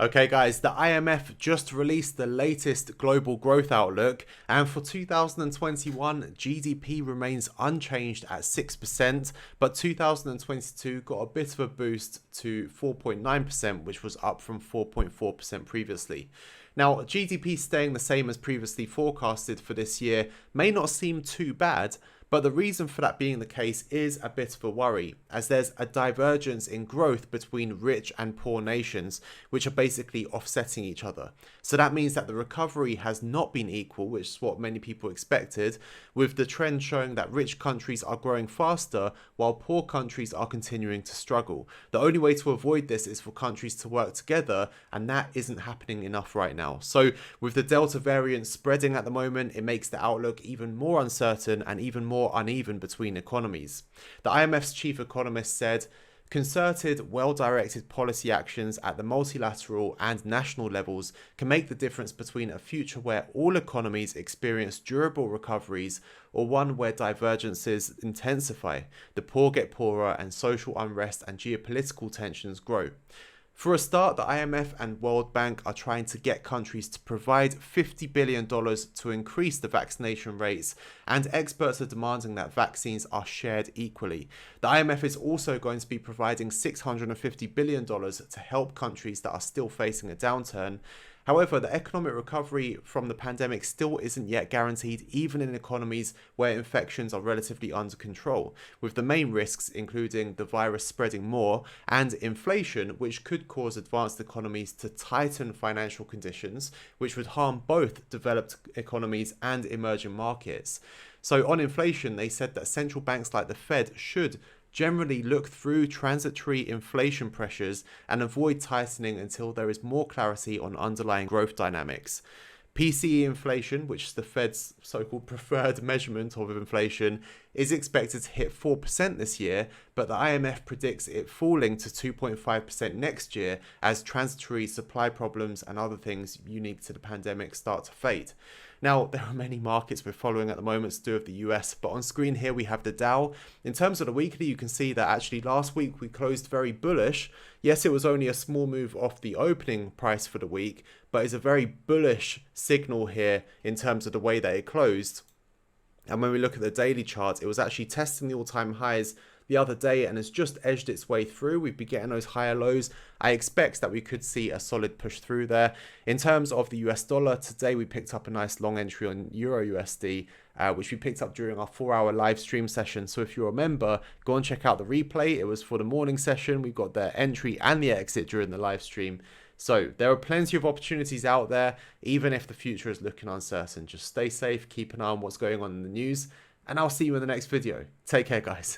Okay guys, the IMF just released the latest global growth outlook, and for 2021 GDP remains unchanged at 6%, but 2022 got a bit of a boost to 4.9%, which was up from 4.4% previously. Now, GDP staying the same as previously forecasted for this year may not seem too bad, but the reason for that being the case is a bit of a worry, as there's a divergence in growth between rich and poor nations, which are basically offsetting each other. So that means that the recovery has not been equal, which is what many people expected, with the trend showing that rich countries are growing faster while poor countries are continuing to struggle. The only way to avoid this is for countries to work together, and that isn't happening enough right now. So with the Delta variant spreading at the moment, it makes the outlook even more uncertain and even more uneven between economies. The IMF's chief economist said, "Concerted, well-directed policy actions at the multilateral and national levels can make the difference between a future where all economies experience durable recoveries or one where divergences intensify, the poor get poorer, and social unrest and geopolitical tensions grow." For a start, the IMF and World Bank are trying to get countries to provide $50 billion to increase the vaccination rates, and experts are demanding that vaccines are shared equally. The IMF is also going to be providing $650 billion to help countries that are still facing a downturn. However, the economic recovery from the pandemic still isn't yet guaranteed, even in economies where infections are relatively under control, with the main risks including the virus spreading more and inflation, which could cause advanced economies to tighten financial conditions, which would harm both developed economies and emerging markets. So on inflation, they said that central banks like the Fed should generally look through transitory inflation pressures and avoid tightening until there is more clarity on underlying growth dynamics. PCE inflation, which is the Fed's so-called preferred measurement of inflation, is expected to hit 4% this year, but the IMF predicts it falling to 2.5% next year as transitory supply problems and other things unique to the pandemic start to fade. Now, there are many markets we're following at the moment to do with the US, but on screen here we have the Dow. In terms of the weekly, you can see that actually last week we closed very bullish. Yes, it was only a small move off the opening price for the week, but it's a very bullish signal here in terms of the way that it closed. And when we look at the daily chart, it was actually testing the all-time highs the other day and has just edged its way through. We've been getting those higher lows. I expect that we could see a solid push through there. In terms of the US dollar, today we picked up a nice long entry on Euro USD, which we picked up during our 4-hour live stream session. So if you're a member, go and check out the replay. It was for the morning session. We've got the entry and the exit during the live stream. So there are plenty of opportunities out there, even if the future is looking uncertain. Just stay safe, keep an eye on what's going on in the news, and I'll see you in the next video. Take care, guys.